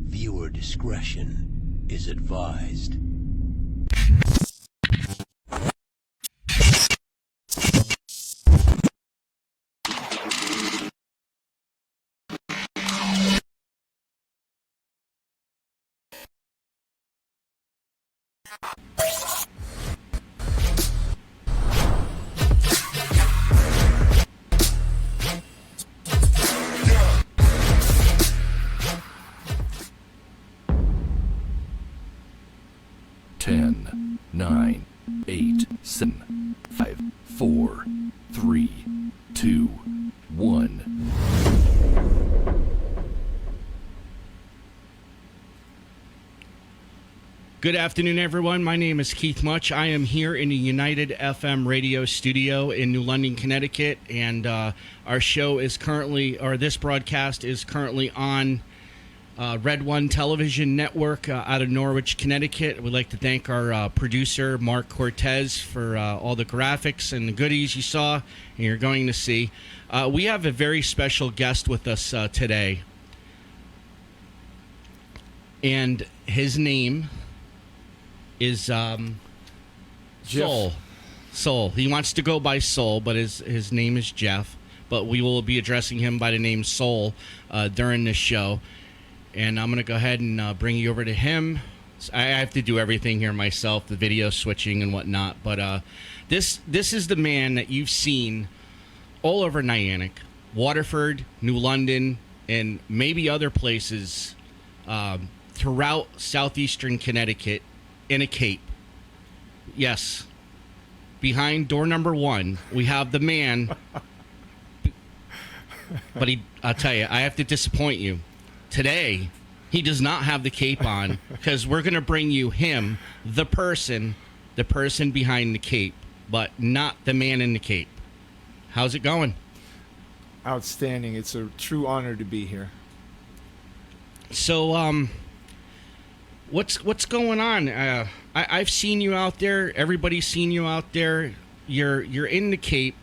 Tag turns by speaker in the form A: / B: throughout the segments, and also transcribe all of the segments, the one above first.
A: Viewer discretion is advised.
B: Ten, 9, 8, 7, 5, 4, 3, 2, 1.
C: Good afternoon, everyone. My name is Keith Much. I am here in the United FM radio studio in New London, Connecticut, and our show is currently, or this broadcast is currently on Red One Television Network out of Norwich, Connecticut. We'd like to thank our producer, Mark Cortez, for all the graphics and the goodies you saw and you're going to see. We have a very special guest with us today, and his name is Soul. Soul. He wants to go by Soul, but his name is Jeff. But we will be addressing him by the name Soul during this show. And I'm going to go ahead and bring you over to him. I have to do everything here myself, the video switching and whatnot. But this is the man that you've seen all over Niantic, Waterford, New London, and maybe other places throughout southeastern Connecticut in a cape. Yes. Behind door number 1, we have the man. But I'll tell you, I have to disappoint you. Today, he does not have the cape on because we're going to bring you him, the person behind the cape, but not the man in the cape. How's it going?
D: Outstanding. It's a true honor to be here.
C: So, what's going on? I've seen you out there. Everybody's seen you out there. You're in the cape.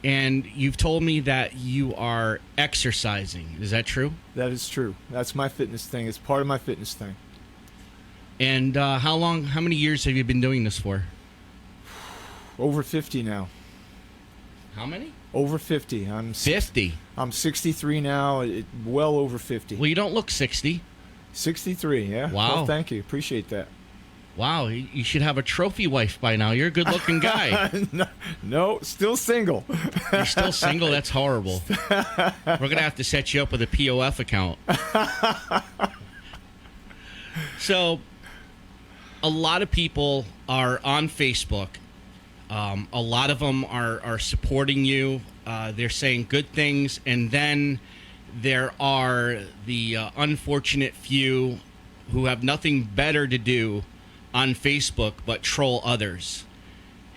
C: And you've told me that you are exercising. Is that true?
D: That is true. That's my fitness thing. It's part of my fitness thing.
C: And how many years have you been doing this for?
D: Over 50 now.
C: How many?
D: Over 50.
C: 50?
D: I'm 63 now. Well over 50.
C: Well, you don't look 60.
D: 63, yeah.
C: Wow.
D: Well, thank you. Appreciate that.
C: Wow, you should have a trophy wife by now. You're a good-looking guy.
D: No, still single.
C: You're still single? That's horrible. We're going to have to set you up with a POF account. So, a lot of people are on Facebook. A lot of them are supporting you. They're saying good things. And then there are the unfortunate few who have nothing better to do on Facebook but troll others.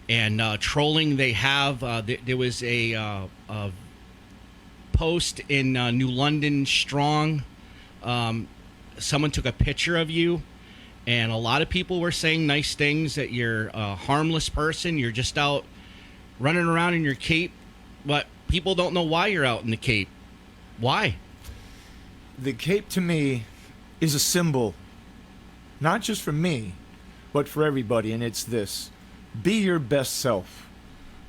C: And trolling, they have there was a post in New London Strong. Someone took a picture of you, and a lot of people were saying nice things, that you're a harmless person, you're just out running around in your cape, but people don't know why you're out in the cape. Why?
D: The cape to me is a symbol, not just for me, but for everybody, and it's this: be your best self.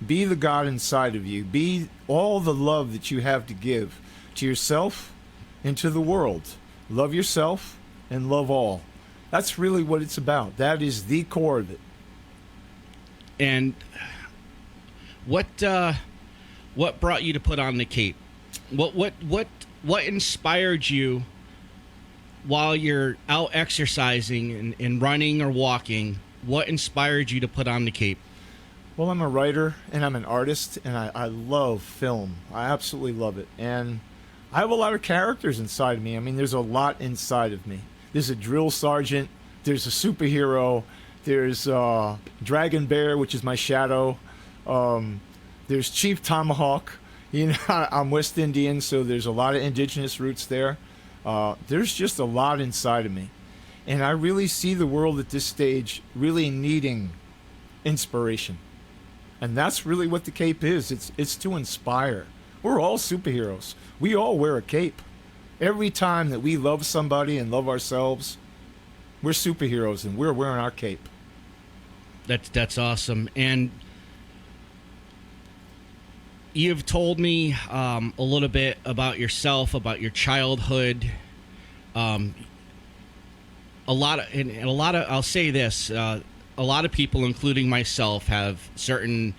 D: Be the God inside of you. Be all the love that you have to give to yourself and to the world. Love yourself and love all. That's really what it's about. That is the core of it.
C: And what brought you to put on the cape? What inspired you while you're out exercising and running or walking? What inspired you to put on the cape?
D: Well, I'm a writer and I'm an artist, and I love film. I absolutely love it. And I have a lot of characters inside of me. I mean, there's a lot inside of me. There's a drill sergeant. There's a superhero. There's Dragon Bear, which is my shadow. There's Chief Tomahawk. You know, I'm West Indian, so there's a lot of indigenous roots there. There's just a lot inside of me. And I really see the world at this stage really needing inspiration. And that's really what the cape is. It's to inspire. We're all superheroes. We all wear a cape. Every time that we love somebody and love ourselves, we're superheroes and we're wearing our cape.
C: That's awesome. And you've told me a little bit about yourself, about your childhood. I'll say this: a lot of people, including myself, have certain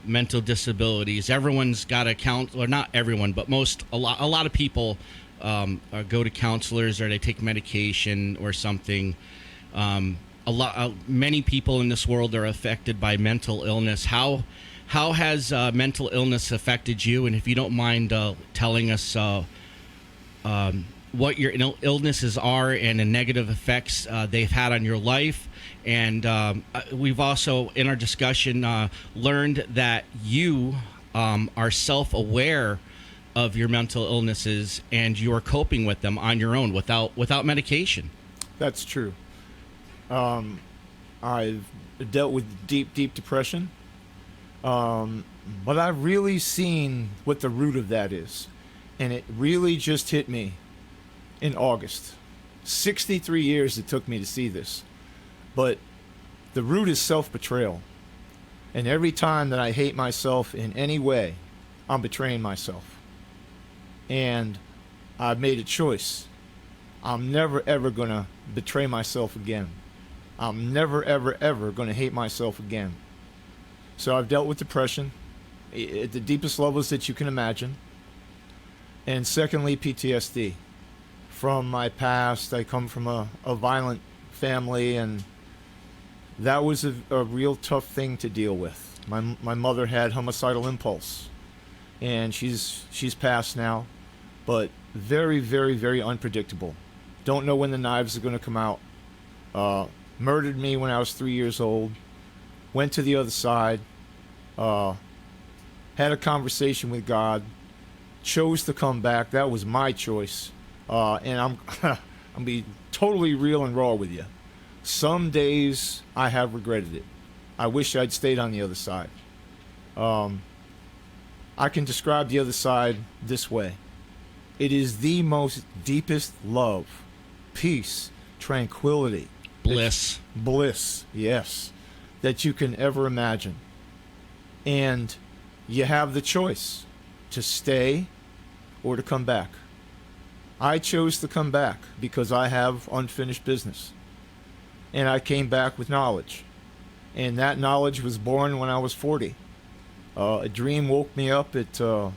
C: mental disabilities. Everyone's got a or not everyone, but a lot of people go to counselors or they take medication or something. Many people in this world are affected by mental illness. How has mental illness affected you? And if you don't mind telling us what your illnesses are and the negative effects they've had on your life. And we've also, in our discussion, learned that you are self-aware of your mental illnesses and you are coping with them on your own without medication.
D: That's true. I've dealt with deep depression, but I've really seen what the root of that is, and it really just hit me in August. 63 years it took me to see this, but the root is self-betrayal, and every time that I hate myself in any way, I'm betraying myself, and I've made a choice. I'm never ever gonna betray myself again. I'm never, ever going to hate myself again. So I've dealt with depression at the deepest levels that you can imagine. And secondly, PTSD. From my past, I come from a violent family, and that was a real tough thing to deal with. My mother had homicidal impulse, and she's passed now, but very, very, very unpredictable. Don't know when the knives are going to come out. Murdered me when I was 3 years old, went to the other side, had a conversation with God, chose to come back. That was my choice. And I'm I'm be totally real and raw with you. Some days I have regretted it. I wish I'd stayed on the other side. I can describe the other side this way. It is the most deepest love, peace, tranquility, bliss, yes, that you can ever imagine. And you have the choice to stay or to come back. I chose to come back because I have unfinished business, and I came back with knowledge, and that knowledge was born when I was 40. A dream woke me up at 4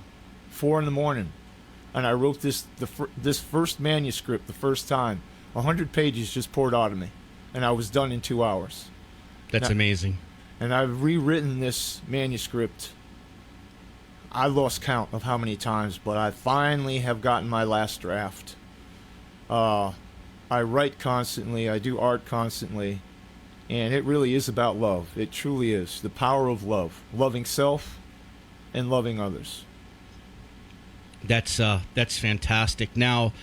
D: a.m, and I wrote this first manuscript the first time. 100 pages just poured out of me, and I was done in 2 hours.
C: That's amazing.
D: And I've rewritten this manuscript. I lost count of how many times, but I finally have gotten my last draft. I write constantly. I do art constantly. And it really is about love. It truly is. The power of love. Loving self and loving others.
C: That's fantastic. Now,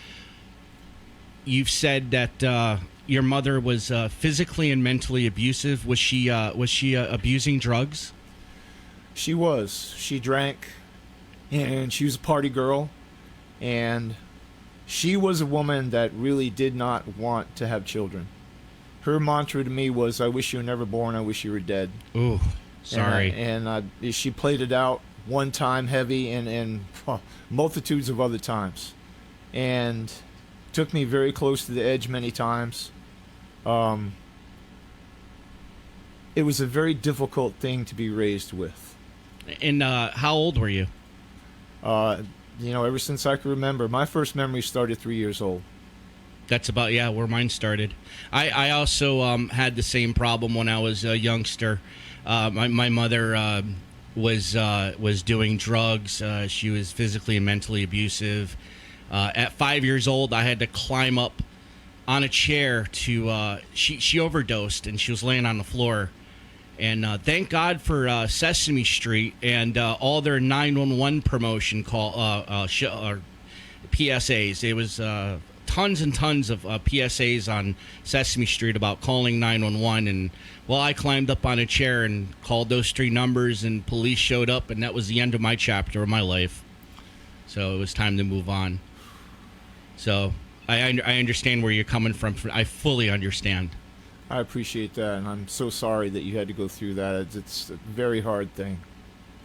C: you've said that your mother was physically and mentally abusive. Was she abusing drugs?
D: She was. She drank, and she was a party girl, and she was a woman that really did not want to have children. Her mantra to me was, "I wish you were never born. I wish you were dead."
C: Ooh, sorry.
D: And she played it out one time heavy and multitudes of other times, and took me very close to the edge many times. It was a very difficult thing to be raised with.
C: And how old were you?
D: Ever since I can remember. My first memory started 3 years old.
C: That's about, where mine started. I also had the same problem when I was a youngster. My mother was doing drugs. She was physically and mentally abusive. At 5 years old, I had to climb up on a chair to. She overdosed and she was laying on the floor. And thank God for Sesame Street and all their 911 promotion PSAs. It was tons and tons of PSAs on Sesame Street about calling 911. And I climbed up on a chair and called those 3 numbers, and police showed up, and that was the end of my chapter of my life. So it was time to move on. So I understand where you're coming from. I fully understand.
D: I appreciate that, and I'm so sorry that you had to go through that. It's a very hard thing.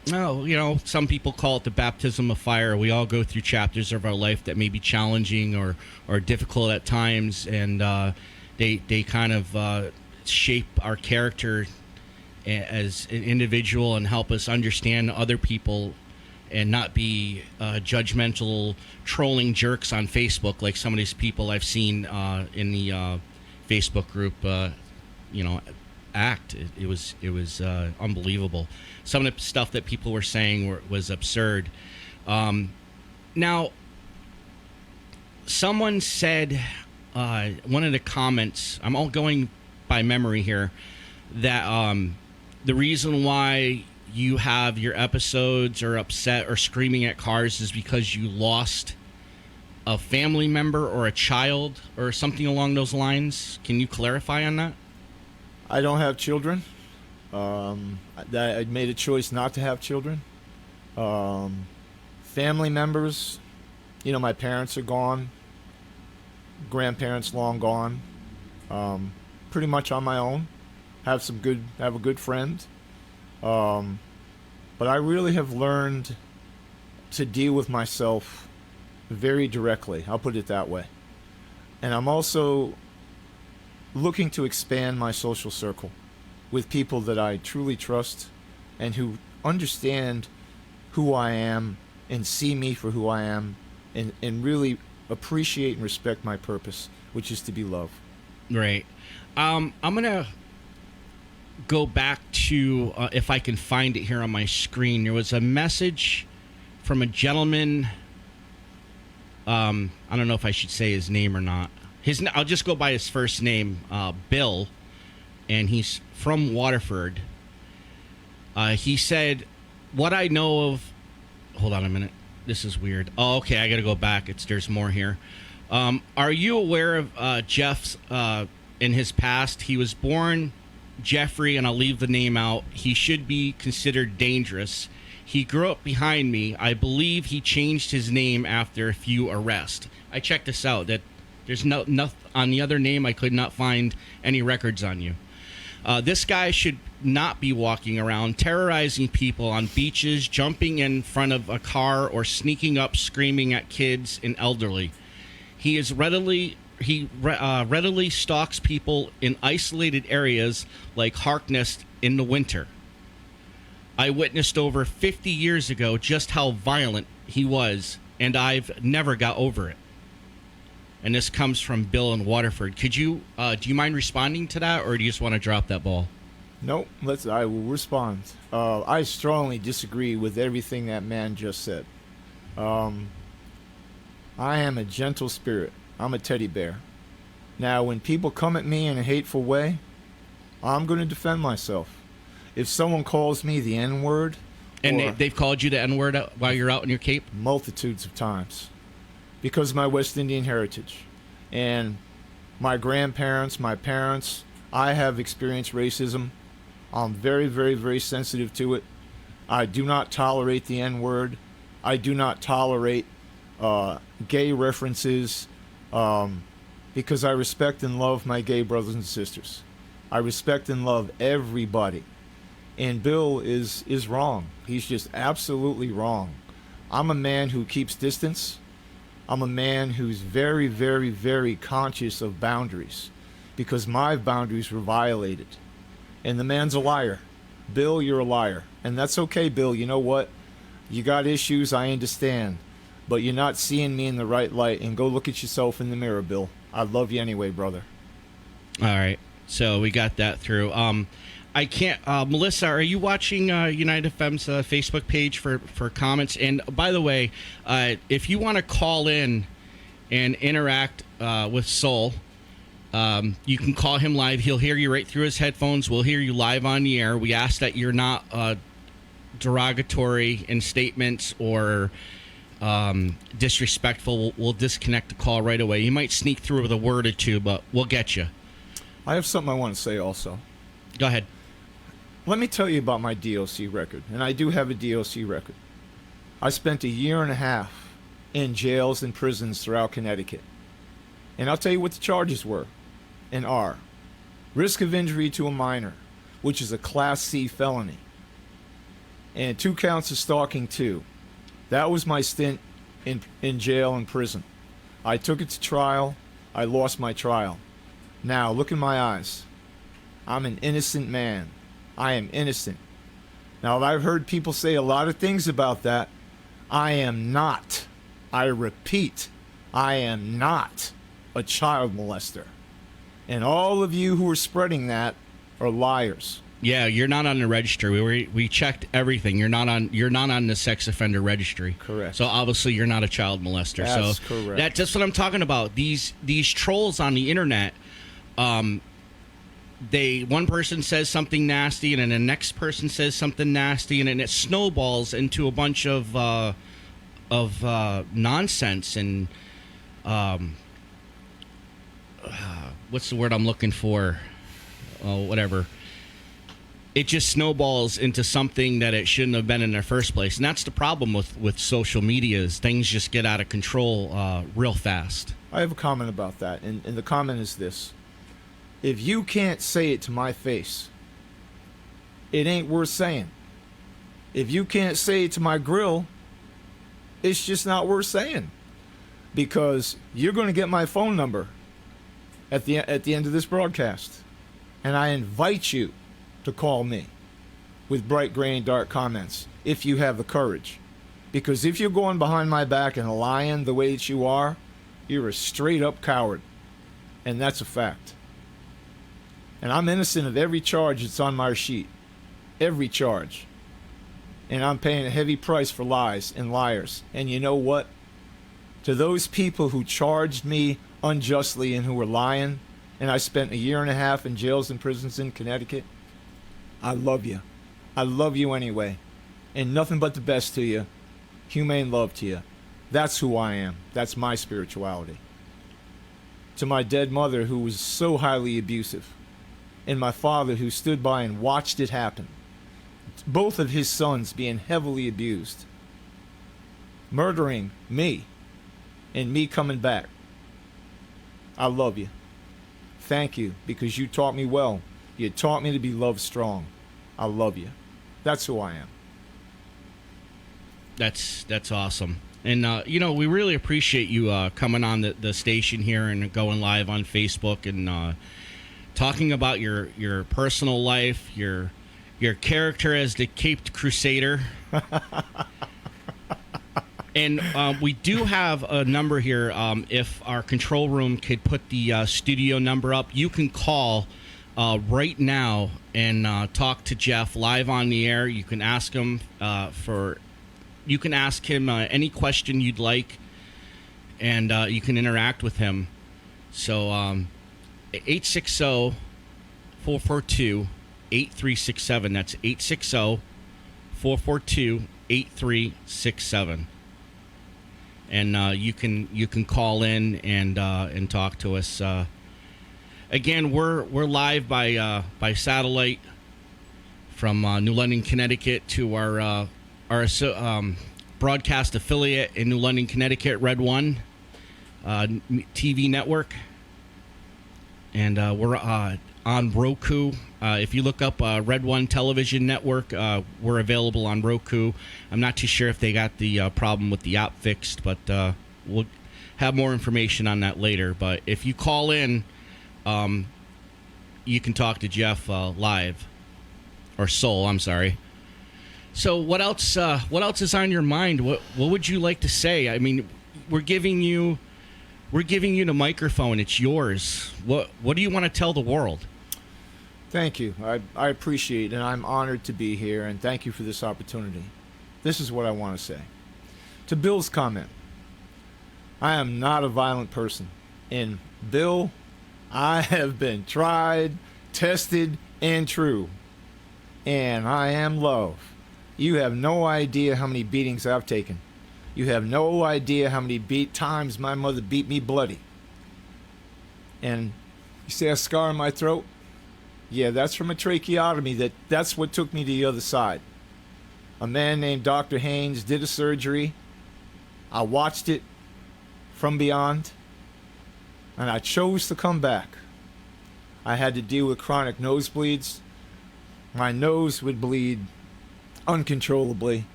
C: No, some people call it the baptism of fire. We all go through chapters of our life that may be challenging or difficult at times, and they kind of shape our character as an individual and help us understand other people and not be judgmental, trolling jerks on Facebook like some of these people I've seen in the Facebook group, act. It was unbelievable. Some of the stuff that people were saying was absurd. Now, someone said, one of the comments, I'm all going by memory here, that the reason why you have your episodes or upset or screaming at cars is because you lost a family member or a child or something along those lines. Can you clarify on that?
D: I don't have children. I made a choice not to have children. Family members, my parents are gone. Grandparents long gone. Pretty much on my own. Have a good friend. But I really have learned to deal with myself very directly. I'll put it that way. And I'm also looking to expand my social circle with people that I truly trust and who understand who I am and see me for who I am and really appreciate and respect my purpose, which is to be loved.
C: Right. I'm going to go back to, if I can find it here on my screen. There was a message from a gentleman. I don't know if I should say his name or not. I'll just go by his first name, Bill, and he's from Waterford. He said, what I know of... Hold on a minute. This is weird. Oh, okay, I got to go back. There's more here. Are you aware of Jeff's, in his past? He was born Jeffrey, and I'll leave the name out. He should be considered dangerous. He grew up behind me. I believe he changed his name after a few arrests. I checked this out. That there's no on the other name. I could not find any records on you. This guy should not be walking around terrorizing people on beaches, jumping in front of a car, or sneaking up screaming at kids and elderly. He readily stalks people in isolated areas like Harkness in the winter. I witnessed over 50 years ago just how violent he was, and I've never got over it. And this comes from Bill in Waterford. Could you, do you mind responding to that, or do you just want to drop that ball?
D: Nope, I will respond. I strongly disagree with everything that man just said. I am a gentle spirit. I'm a teddy bear. Now, when people come at me in a hateful way, I'm going to defend myself. If someone calls me the N-word...
C: And they've called you the N-word while you're out in your Cape?
D: Multitudes of times. Because of my West Indian heritage. And my grandparents, my parents, I have experienced racism. I'm very, very, very sensitive to it. I do not tolerate the N-word. I do not tolerate gay references because I respect and love my gay brothers and sisters. I respect and love everybody. And Bill is wrong. He's just absolutely wrong. I'm a man who keeps distance. I'm a man who's very, very, very conscious of boundaries because my boundaries were violated. And the man's a liar. Bill, you're a liar. And that's okay, Bill. You know what? You got issues, I understand. But you're not seeing me in the right light. And go look at yourself in the mirror, Bill. I love you anyway, brother.
C: All right. So we got that through. I can't... Melissa, are you watching United FM's Facebook page for comments? And by the way, if you want to call in and interact with Soul, you can call him live. He'll hear you right through his headphones. We'll hear you live on the air. We ask that you're not derogatory in statements or disrespectful. We'll disconnect the call right away. You might sneak through with a word or two, but we'll get you.
D: I have something I want to say also.
C: Go ahead.
D: Let me tell you about my DOC record, and I do have a DOC record. I spent a year and a half in jails and prisons throughout Connecticut. And I'll tell you what the charges were and are. Risk of injury to a minor, which is a Class C felony. And 2 counts of stalking, too. That was my stint in jail and prison. I took it to trial. I lost my trial. Now, look in my eyes. I'm an innocent man. I am innocent. Now, I've heard people say a lot of things about that. I am not. I repeat, I am not a child molester. And all of you who are spreading that are liars.
C: Yeah, you're not on the registry. We checked everything. You're not on the sex offender registry.
D: Correct.
C: So obviously you're not a child molester.
D: That's
C: so
D: correct.
C: That's just what I'm talking about. These trolls on the internet, one person says something nasty, and then the next person says something nasty, and then it snowballs into a bunch of nonsense and what's the word I'm looking for? Oh, whatever. It just snowballs into something that it shouldn't have been in the first place. And that's the problem with social media is things just get out of control real fast.
D: I have a comment about that, and the comment is this. If you can't say it to my face, it ain't worth saying. If you can't say it to my grill, it's just not worth saying. Because you're going to get my phone number at the end of this broadcast. And I invite you to call me with bright gray and dark comments if you have the courage. Because if you're going behind my back and lying the way that you are, you're a straight up coward. And that's a fact. And I'm innocent of every charge that's on my sheet. Every charge. And I'm paying a heavy price for lies and liars. And you know what? To those people who charged me unjustly and who were lying, and I spent 1.5 years in jails and prisons in Connecticut, I love you. I love you anyway. And nothing but the best to you. Humane love to you. That's who I am. That's my spirituality. To my dead mother who was so highly abusive, and my father who stood by and watched it happen. Both of his sons being heavily abused. Murdering me. And me coming back. I love you. Thank you, because you taught me well. You taught me to be love strong. I love you. That's who I am.
C: That's awesome. And, we really appreciate you coming on the station here and going live on Facebook and talking about your personal life, your character as the Caped Crusader. And we do have a number here. If our control room could put the studio number up, you can call right now and talk to Jeff live on the air. You can ask him any question you'd like, and you can interact with him. So 860-442-8367. That's 860-442-8367. And you can call in and talk to us. Again, we're live by satellite from New London, Connecticut, to our broadcast affiliate in New London, Connecticut, Red One TV network, and we're on Roku. If you look up Red One Television Network, we're available on Roku. I'm not too sure if they got the problem with the app fixed, but we'll have more information on that later. But if you call in, you can talk to Jeff live, or Soul. I'm sorry. So what else? What else is on your mind? What would you like to say? I mean, we're giving you the microphone. It's yours. What do you want to tell the world?
D: Thank you. I appreciate it, and I'm honored to be here, and thank you for this opportunity. This is what I want to say. To Bill's comment, I am not a violent person. And Bill, I have been tried, tested, and true. And I am love. You have no idea how many beatings I've taken. You have no idea how many times my mother beat me bloody. And you see a scar on my throat? Yeah, that's from a tracheotomy. That's what took me to the other side. A man named Dr. Haynes did a surgery, I watched it from beyond, and I chose to come back. I had to deal with chronic nosebleeds. My nose would bleed uncontrollably.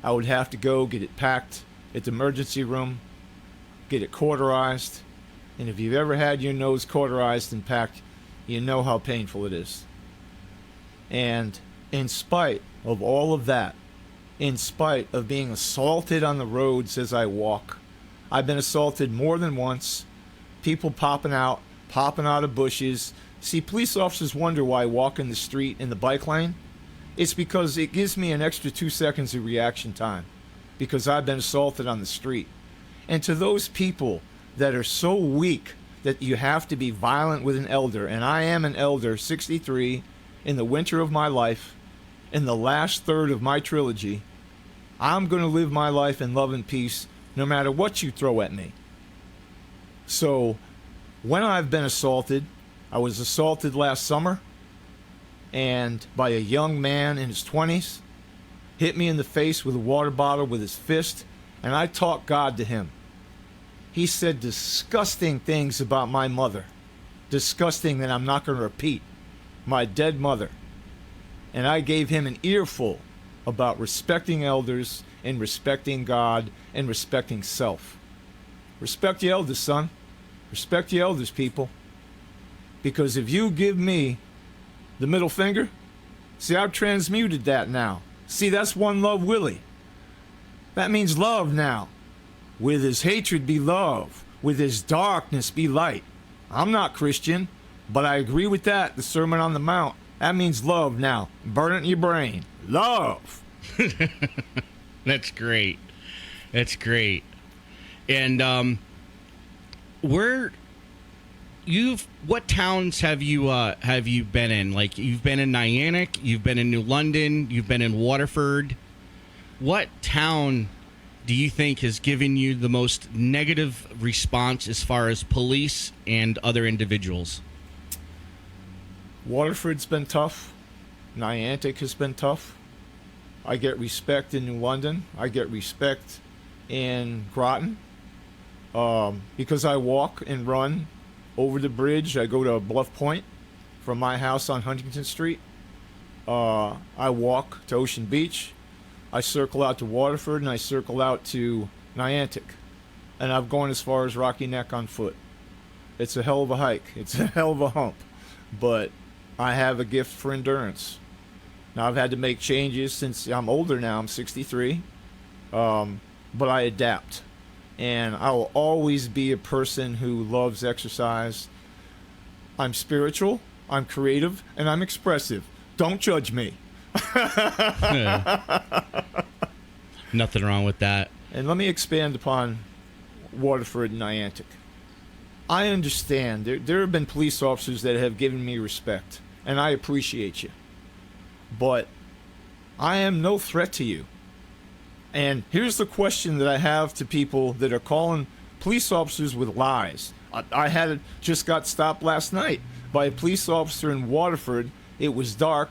D: I would have to go get it packed at the emergency room, get it cauterized. And if you've ever had your nose cauterized and packed, you know how painful it is. And in spite of all of that, in spite of being assaulted on the roads as I walk, I've been assaulted more than once. People popping out of bushes. See, police officers wonder why I walk in the street in the bike lane. It's because it gives me an extra 2 seconds of reaction time because I've been assaulted on the street. And to those people that are so weak that you have to be violent with an elder, and I am an elder, 63, in the winter of my life, in the last third of my trilogy, I'm going to live my life in love and peace no matter what you throw at me. So when I've been assaulted, I was assaulted last summer, and by a young man in his 20s, hit me in the face with a water bottle with his fist, and I talked God to him. He said disgusting things about my mother, disgusting that I'm not going to repeat, my dead mother. And I gave him an earful about respecting elders and respecting God and respecting self. Respect your elders, son. Respect your elders, people. Because if you give me the middle finger, see, I've transmuted that now. See, that's one love Willie. That means love now. With his hatred be love. With his darkness be light. I'm not Christian, but I agree with that, the Sermon on the Mount. That means love now. Burn it in your brain. Love.
C: That's great. That's great. And what towns have you been in? Like, you've been in Niantic, you've been in New London, you've been in Waterford. What town do you think has given you the most negative response as far as police and other individuals?
D: Waterford's been tough. Niantic has been tough. I get respect in New London. I get respect in Groton. Because I walk and run over the bridge. I go to Bluff Point from my house on Huntington Street. I walk to Ocean Beach. I circle out to Waterford, and I circle out to Niantic. And I've gone as far as Rocky Neck on foot. It's a hell of a hike. It's a hell of a hump. But I have a gift for endurance. Now, I've had to make changes since I'm older now. I'm 63. But I adapt. And I will always be a person who loves exercise. I'm spiritual, I'm creative, and I'm expressive. Don't judge me.
C: Nothing wrong with that.
D: And let me expand upon Waterford and Niantic. I understand. There have been police officers that have given me respect, and I appreciate you. But I am no threat to you. And here's the question that I have to people that are calling police officers with lies. I just got stopped last night by a police officer in Waterford. It was dark.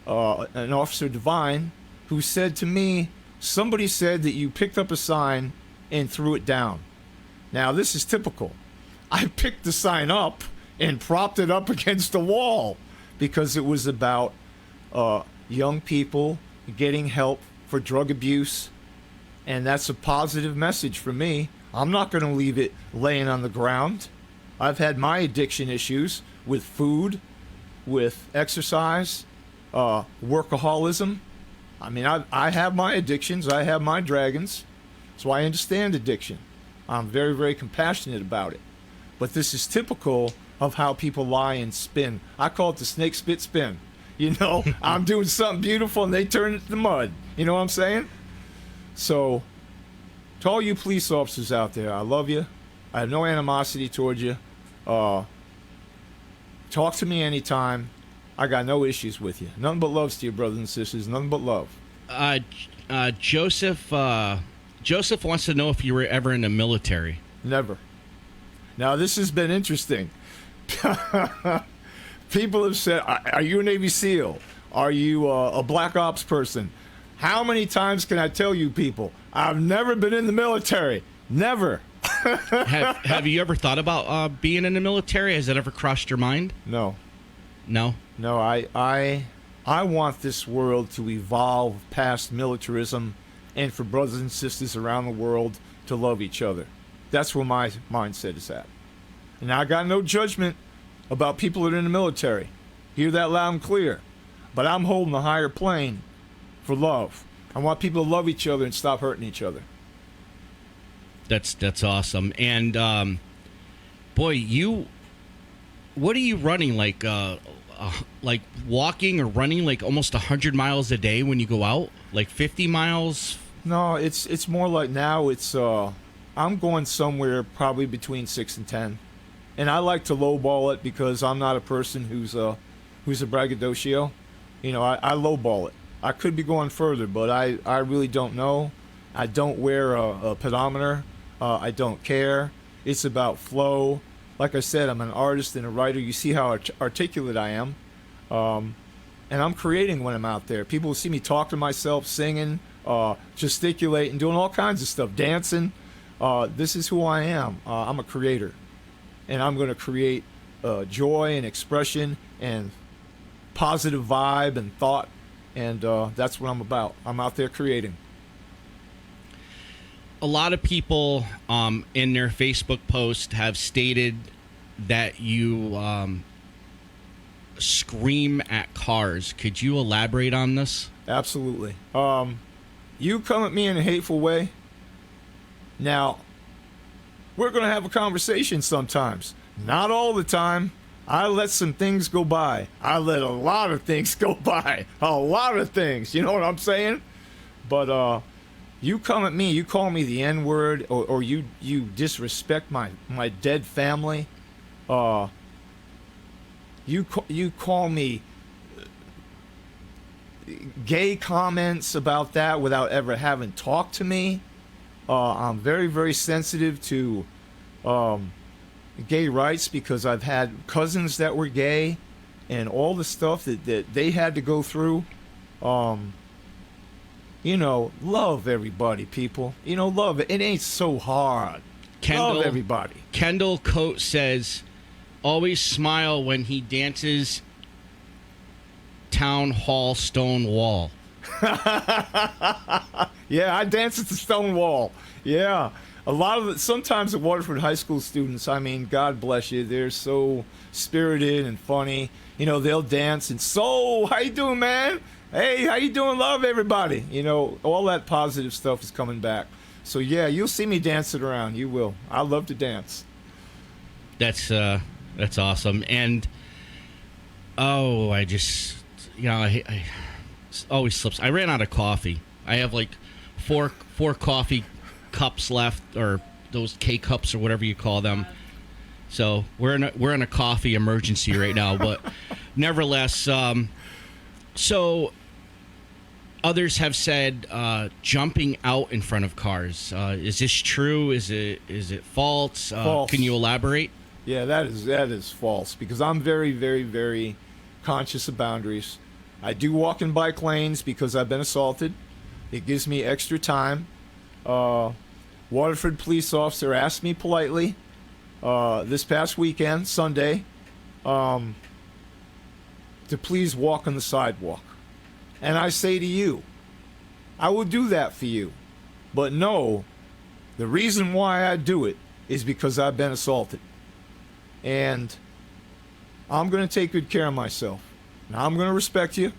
D: An officer Divine, who said to me, somebody said that you picked up a sign and threw it down. Now, this is typical. I picked the sign up and propped it up against the wall because it was about young people getting help for drug abuse, and that's a positive message for me. I'm not going to leave it laying on the ground. I've had my addiction issues with food, with exercise, workaholism. I mean, I have my addictions. I have my dragons. So I understand addiction. I'm very, very compassionate about it. But this is typical of how people lie and spin. I call it the snake spit spin. You know, I'm doing something beautiful and they turn it to mud. You know what I'm saying? So, to all you police officers out there, I love you. I have no animosity towards you. Talk to me anytime. I got no issues with you. Nothing but loves to you, brothers and sisters. Nothing but love.
C: Joseph wants to know if you were ever in the military.
D: Never. Now, this has been interesting. People have said, are you a Navy SEAL? Are you a Black Ops person? How many times can I tell you people? I've never been in the military. Never.
C: Have you ever thought about being in the military? Has that ever crossed your mind?
D: No.
C: No?
D: No, I want this world to evolve past militarism and for brothers and sisters around the world to love each other. That's where my mindset is at. And I got no judgment about people that are in the military. Hear that loud and clear. But I'm holding a higher plane for love. I want people to love each other and stop hurting each other.
C: That's awesome. And boy, what are you running, like walking or running like almost 100 miles a day when you go out, like 50 miles?
D: No, it's more like now it's I'm going somewhere probably between 6 and 10, and I like to lowball it because I'm not a person who's a braggadocio. You know, I lowball it. I could be going further, but I really don't know. I don't wear a pedometer. I don't care. It's about flow. Like I said, I'm an artist and a writer. You see how articulate I am. And I'm creating when I'm out there. People will see me talk to myself, singing, gesticulating, doing all kinds of stuff, dancing. This is who I am. I'm a creator. And I'm going to create joy and expression and positive vibe and thought. And that's what I'm about. I'm out there creating.
C: A lot of people in their Facebook post have stated that you scream at cars. Could you elaborate on this?
D: Absolutely. You come at me in a hateful way. Now, we're going to have a conversation sometimes. Not all the time. I let some things go by. I let a lot of things go by. A lot of things. You know what I'm saying? But you come at me, you call me the N-word, or you disrespect my dead family. You call me gay comments about that without ever having talked to me. I'm very, very sensitive to gay rights because I've had cousins that were gay and all the stuff that they had to go through. You know, love everybody, people. You know, love it. It ain't so hard. Love everybody.
C: Kendall Coate says, always smile when he dances Town Hall Stone Wall.
D: Yeah, I dance at the stone wall. Yeah. A lot of sometimes the Waterford High School students, I mean, God bless you, they're so spirited and funny. You know, they'll dance and, so, how you doing, man? Hey, how you doing? Love everybody. You know, all that positive stuff is coming back. So, yeah, you'll see me dancing around. You will. I love to dance.
C: That's awesome. And, I just, I always slips. I ran out of coffee. I have like four coffee cups left, or those K cups or whatever you call them. So we're in a coffee emergency right now. But nevertheless, so others have said jumping out in front of cars. Is this true? Is it false?
D: False.
C: Can you elaborate?
D: Yeah, that is false because I'm very, very, very conscious of boundaries. I do walk in bike lanes because I've been assaulted. It gives me extra time. Waterford police officer asked me politely this past weekend, Sunday, to please walk on the sidewalk. And I say to you, I will do that for you. But no, the reason why I do it is because I've been assaulted. And I'm going to take good care of myself. Now, I'm going to respect you.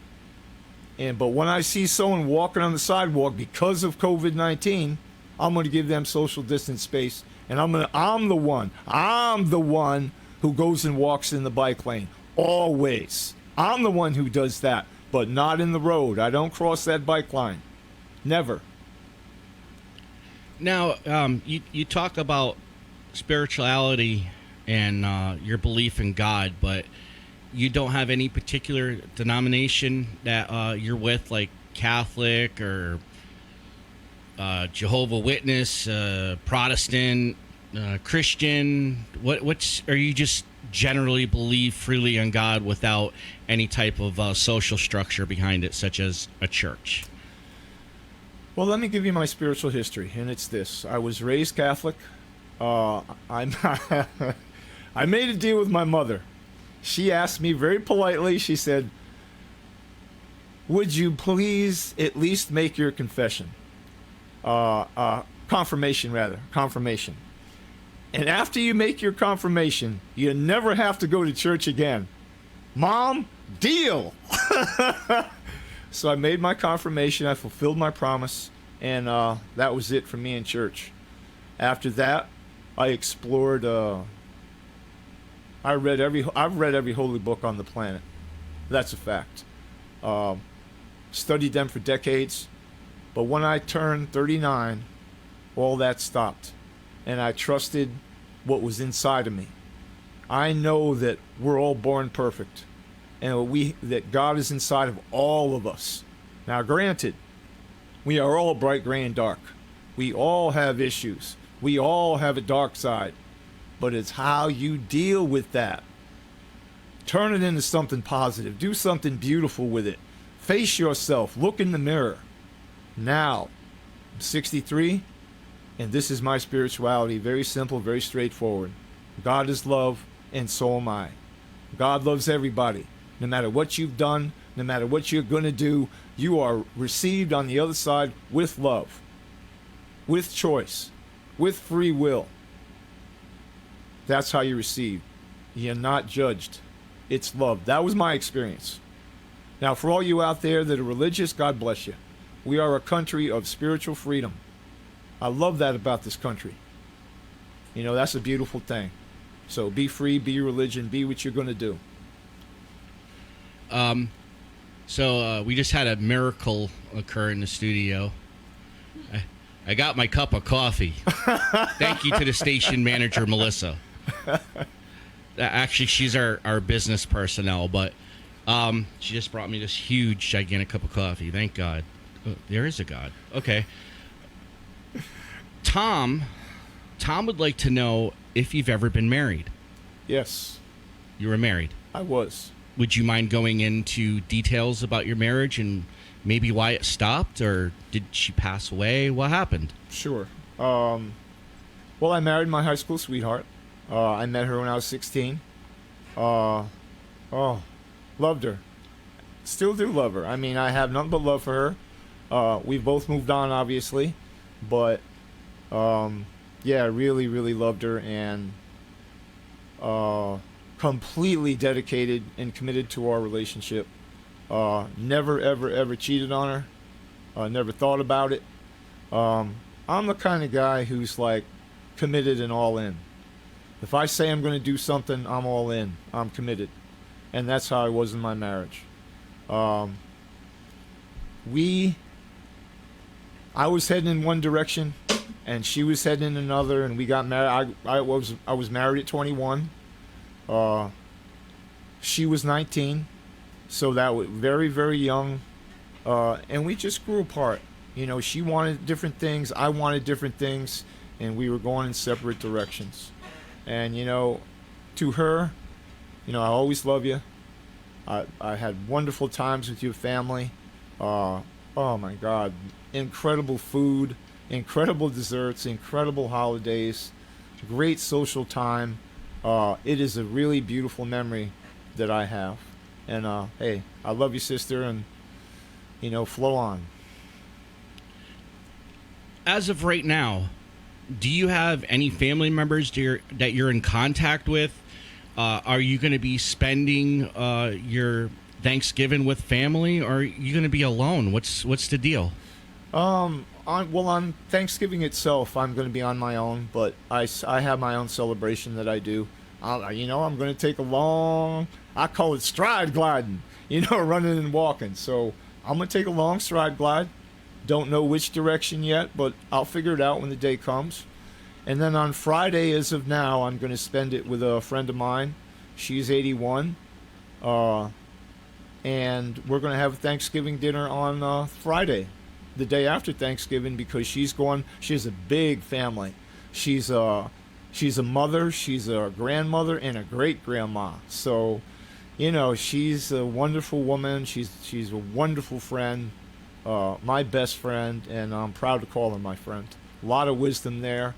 D: But when I see someone walking on the sidewalk because of COVID-19, I'm going to give them social distance space. And I'm the one who goes and walks in the bike lane. Always. I'm the one who does that. But not in the road. I don't cross that bike line. Never.
C: Now, you talk about spirituality and your belief in God, but you don't have any particular denomination that you're with, like Catholic or Jehovah Witness, Protestant, Christian. What's are you just generally believe freely in God without any type of social structure behind it, such as a church?
D: Well, let me give you my spiritual history, and it's this. I was raised Catholic. I'm I made a deal with my mother. She asked me very politely, she said, would you please at least make your confession? Confirmation, rather. Confirmation. And after you make your confirmation, you never have to go to church again. Mom, deal! So I made my confirmation, I fulfilled my promise, and that was it for me in church. After that, I explored, I've read every holy book on the planet. That's a fact. Studied them for decades, but when I turned 39, all that stopped, and I trusted what was inside of me. I know that we're all born perfect, and that God is inside of all of us. Now, granted, we are all bright, gray, and dark. We all have issues. We all have a dark side, but it's how you deal with that. Turn it into something positive. Do something beautiful with it. Face yourself. Look in the mirror. Now, I'm 63, and this is my spirituality. Very simple, very straightforward. God is love, and so am I. God loves everybody. No matter what you've done, no matter what you're going to do, you are received on the other side with love, with choice, with free will. That's how you receive. You're not judged. It's love. That was my experience. Now, for all you out there that are religious, God bless you. We are a country of spiritual freedom. I love that about this country. You know, that's a beautiful thing. So be free, be your religion, be what you're going to do.
C: So we just had a miracle occur in the studio. I got my cup of coffee. Thank you to the station manager, Melissa. Actually, she's our business personnel, but she just brought me this huge, gigantic cup of coffee. Thank God. Oh, there is a God. Okay. Tom would like to know if you've ever been married.
D: Yes.
C: You were married.
D: I was.
C: Would you mind going into details about your marriage and maybe why it stopped, or did she pass away? What happened?
D: Sure. Well, I married my high school sweetheart. I met her when I was 16. Loved her. Still do love her. I mean, I have nothing but love for her. We've both moved on, obviously, but yeah, really, really loved her, and completely dedicated and committed to our relationship. Never, ever, ever cheated on her. Never thought about it. I'm the kind of guy who's like committed and all in. If I say I'm going to do something, I'm all in. I'm committed. And that's how I was in my marriage. I was heading in one direction, and she was heading in another, and we got married. I was married at 21. She was 19, so that was very, very young, and we just grew apart. You know, she wanted different things, I wanted different things, and we were going in separate directions. And you know, to her, you know, I always love you. I had wonderful times with your family. Oh my God, incredible food, incredible desserts, incredible holidays, great social time. It is a really beautiful memory that I have. And hey, I love you, sister, and you know, flow on.
C: As of right now, do you have any family members that you're in contact with? Are you going to be spending your Thanksgiving with family, or are you going to be alone? What's the deal?
D: On Thanksgiving itself, I'm going to be on my own, but I have my own celebration that I do. You know, I'm going to take I call it stride gliding, you know, running and walking. So I'm going to take a long stride glide. Don't know which direction yet, but I'll figure it out when the day comes. And then on Friday, as of now, I'm going to spend it with a friend of mine. She's 81. And we're going to have Thanksgiving dinner on Friday, the day after Thanksgiving, because she has a big family. She's a mother, she's a grandmother, and a great-grandma. So, you know, she's a wonderful woman. She's a wonderful friend. my best friend, and I'm proud to call her my friend. A lot of wisdom there.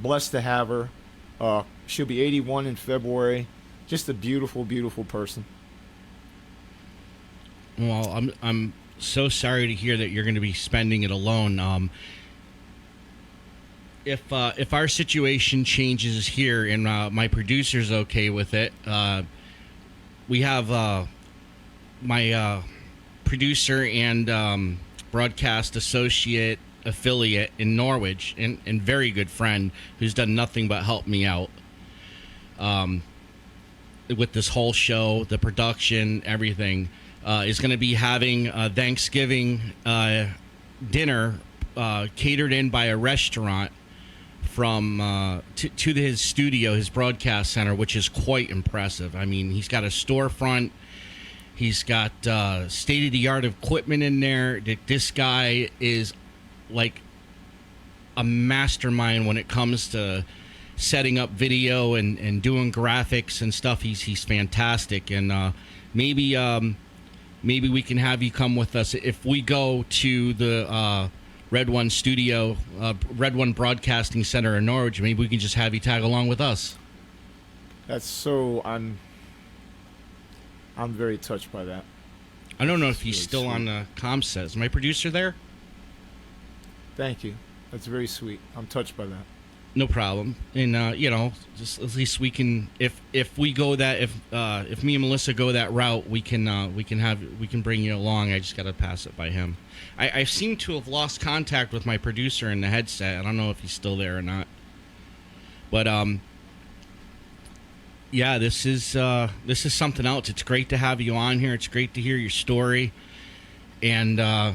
D: Blessed to have her. She'll be 81 in February. Just a beautiful, beautiful person.
C: Well, I'm so sorry to hear that you're going to be spending it alone. If our situation changes here and my producer's okay with it, we have my producer and broadcast associate affiliate in Norwich and very good friend who's done nothing but help me out with this whole show, the production, everything. Is going to be having a Thanksgiving dinner catered in by a restaurant from to his studio, his broadcast center, which is quite impressive. I mean, he's got a storefront. He's got state-of-the-art equipment in there. This guy is like a mastermind when it comes to setting up video and doing graphics and stuff. He's fantastic. And maybe we can have you come with us if we go to the Red One Studio, Red One Broadcasting Center in Norwich. Maybe we can just have you tag along with us.
D: That's so. I'm very touched by that.
C: I don't know if he's
D: really
C: still
D: sweet.
C: on the comm set. Is my producer there?
D: Thank you. That's very sweet. I'm touched by that.
C: No problem. And just at least we can, if we go that, if me and Melissa go that route, we can bring you along. I just got to pass it by him. I seem to have lost contact with my producer in the headset. I don't know if he's still there or not. But yeah, this is something else. It's great to have you on here. It's great to hear your story, and I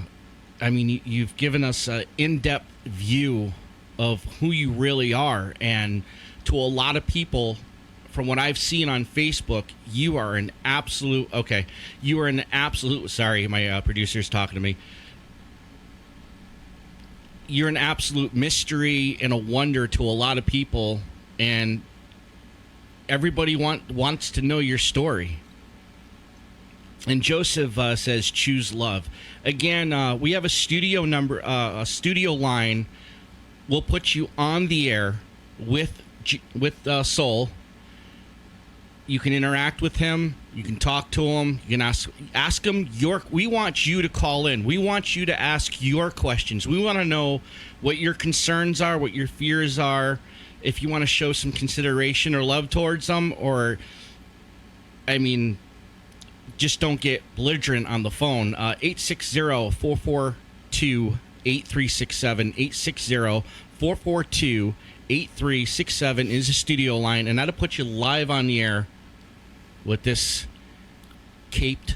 C: mean, you've given us an in-depth view of who you really are, and to a lot of people, from what I've seen on Facebook, you are an absolute. Sorry, my producer's talking to me. You're an absolute mystery and a wonder to a lot of people, and everybody wants to know your story. And Joseph says, choose love. Again, we have a studio number, a studio line. We'll put you on the air with Soul. You can interact with him. You can talk to him. You can ask him we want you to call in. We want you to ask your questions. We want to know what your concerns are, what your fears are, if you want to show some consideration or love towards them, or, I mean, just don't get belligerent on the phone. 860-442-8367, 860-442-8367 is the studio line, and that'll put you live on the air with this caped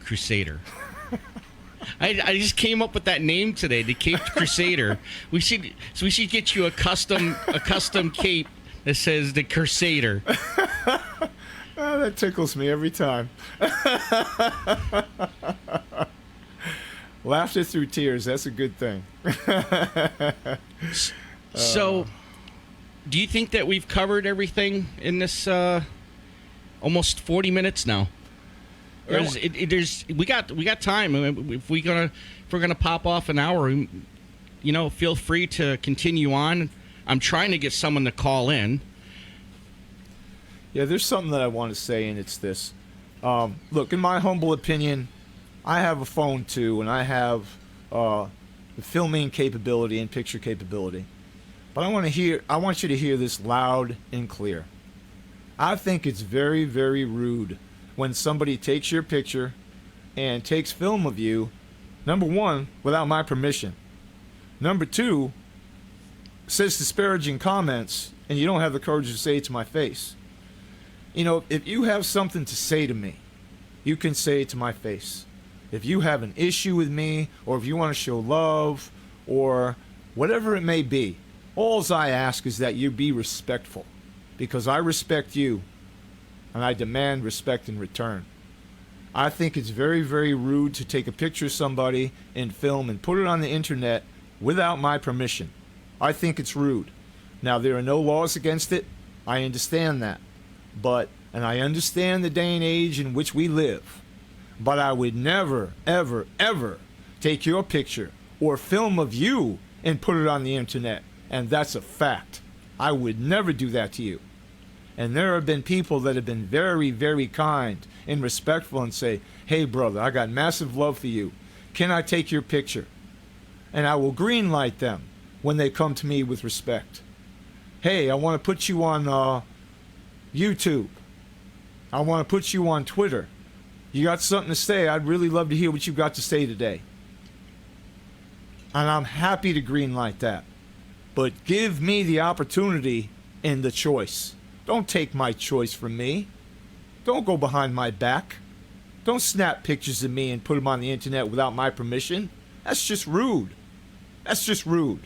C: crusader. I just came up with that name today, the Caped Crusader. We should get you a custom cape that says the Crusader.
D: Oh, that tickles me every time. Laughter through tears, that's a good thing.
C: So, do you think that we've covered everything in this almost 40 minutes now? Or we got time. If we're gonna pop off an hour, feel free to continue on. I'm trying to get someone to call in.
D: Yeah, there's something that I want to say, and it's this. Look, in my humble opinion, I have a phone too, and I have the filming capability and picture capability. But I want you to hear this loud and clear. I think it's very, very rude when somebody takes your picture and takes film of you, number one, without my permission. Number two, says disparaging comments, and you don't have the courage to say it to my face. If you have something to say to me, you can say it to my face. If you have an issue with me, or if you want to show love, or whatever it may be, all I ask is that you be respectful, because I respect you, and I demand respect in return. I think it's very, very rude to take a picture of somebody and film and put it on the internet without my permission. I think it's rude. Now, there are no laws against it. I understand that. And I understand the day and age in which we live. But I would never, ever, ever take your picture or film of you and put it on the internet. And that's a fact. I would never do that to you. And there have been people that have been very, very kind and respectful and say, hey, brother, I got massive love for you. Can I take your picture? And I will green light them when they come to me with respect. Hey, I want to put you on YouTube. I want to put you on Twitter. You got something to say? I'd really love to hear what you got to say today. And I'm happy to green light that. But give me the opportunity and the choice. Don't take my choice from me. Don't go behind my back. Don't snap pictures of me and put them on the internet without my permission. That's just rude. That's just rude.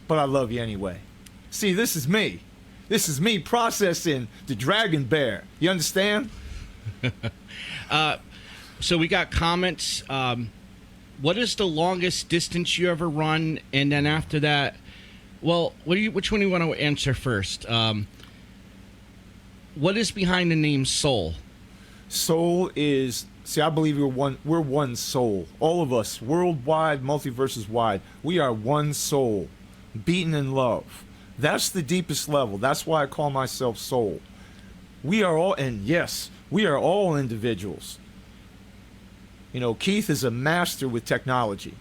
D: But I love you anyway. See, this is me. This is me processing the dragon bear. You understand?
C: So we got comments. What is the longest distance you ever run? And then after that, well, which one do you want to answer first? What is behind the name Soul?
D: Soul is, see, I believe we're one soul. All of us, worldwide, multiverses wide, we are one soul, beaten in love. That's the deepest level. That's why I call myself Soul. We are all, and yes, we are all individuals. You know, Keith is a master with technology.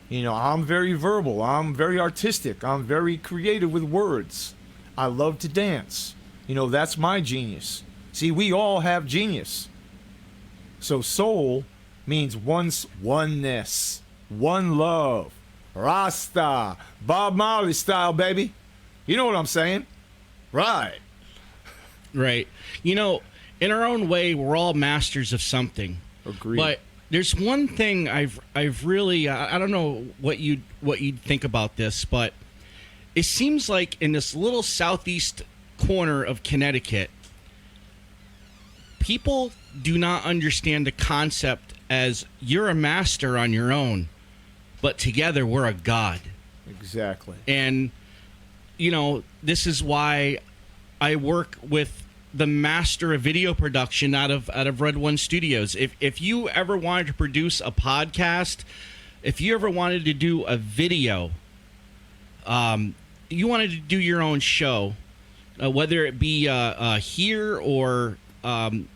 D: You know, I'm very verbal. I'm very artistic. I'm very creative with words. I love to dance. You know, that's my genius. See, we all have genius. So soul means oneness, one love, Rasta, Bob Marley style, baby. You know what I'm saying? Right.
C: Right. You know, in our own way, we're all masters of something.
D: Agreed.
C: But there's one thing I've really I don't know what you'd think about this, but it seems like in this little southeast corner of Connecticut, people do not understand the concept as you're a master on your own, but together we're a god.
D: Exactly.
C: And you know, this is why I work with the master of video production out of Red One Studios. If you ever wanted to produce a podcast, if you ever wanted to do a video, you wanted to do your own show, whether it be here or the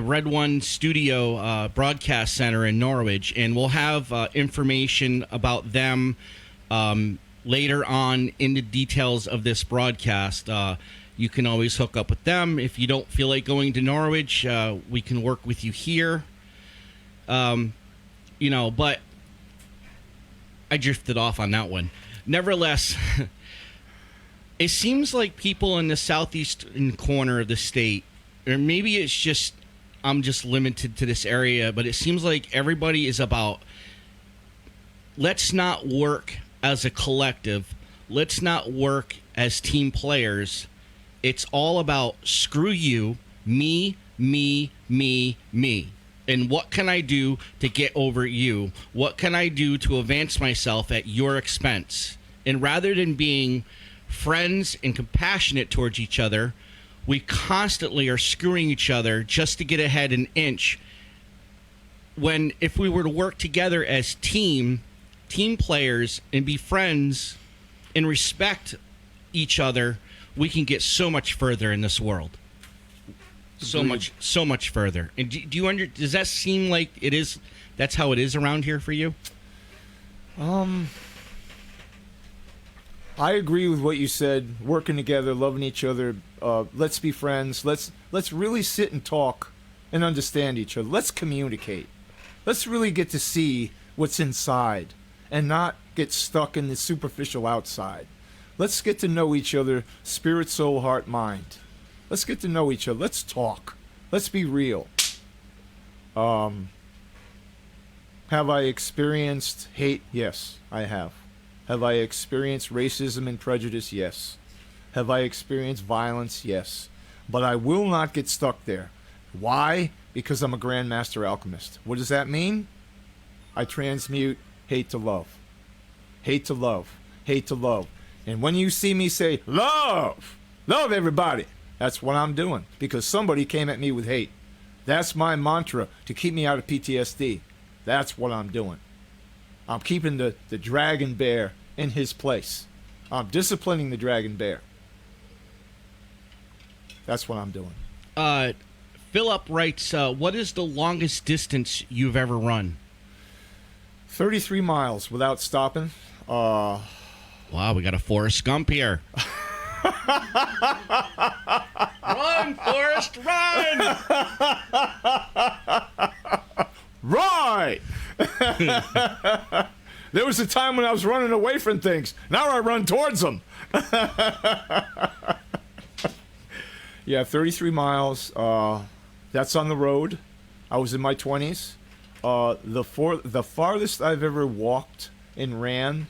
C: Red One Studio Broadcast Center in Norwich, and we'll have information about them later on in the details of this broadcast. You can always hook up with them. If you don't feel like going to Norwich, we can work with you here. You know, but I drifted off on that one. Nevertheless, it seems like people in the southeastern corner of the state, or maybe it's just I'm just limited to this area, but it seems like everybody is about, let's not work as a collective. Let's not work as team players. It's all about screw you, me, me, me, me. And what can I do to get over you? What can I do to advance myself at your expense? And rather than being friends and compassionate towards each other, we constantly are screwing each other just to get ahead an inch. When if we were to work together as team players and be friends and respect each other, we can get so much further in this world. So much further. And do you does that seem like it is? That's how it is around here for you?
D: I agree with what you said. Working together, loving each other. Let's be friends. Let's really sit and talk and understand each other. Let's communicate. Let's really get to see what's inside and not get stuck in the superficial outside. Let's get to know each other, spirit, soul, heart, mind. Let's get to know each other. Let's talk. Let's be real. Have I experienced hate? Yes, I have. Have I experienced racism and prejudice? Yes. Have I experienced violence? Yes. But I will not get stuck there. Why? Because I'm a Grandmaster Alchemist. What does that mean? I transmute hate to love. Hate to love. Hate to love. And when you see me say, love! Love everybody! That's what I'm doing. Because somebody came at me with hate. That's my mantra to keep me out of PTSD. That's what I'm doing. I'm keeping the dragon bear in his place. I'm disciplining the dragon bear. That's what I'm doing.
C: Philip writes, what is the longest distance you've ever run?
D: 33 miles without stopping.
C: Wow, we got a Forrest Gump here. Run, Forrest, run!
D: Right! There was a time when I was running away from things. Now I run towards them. Yeah, 33 miles. That's on the road. I was in my 20s. The farthest I've ever walked and ran,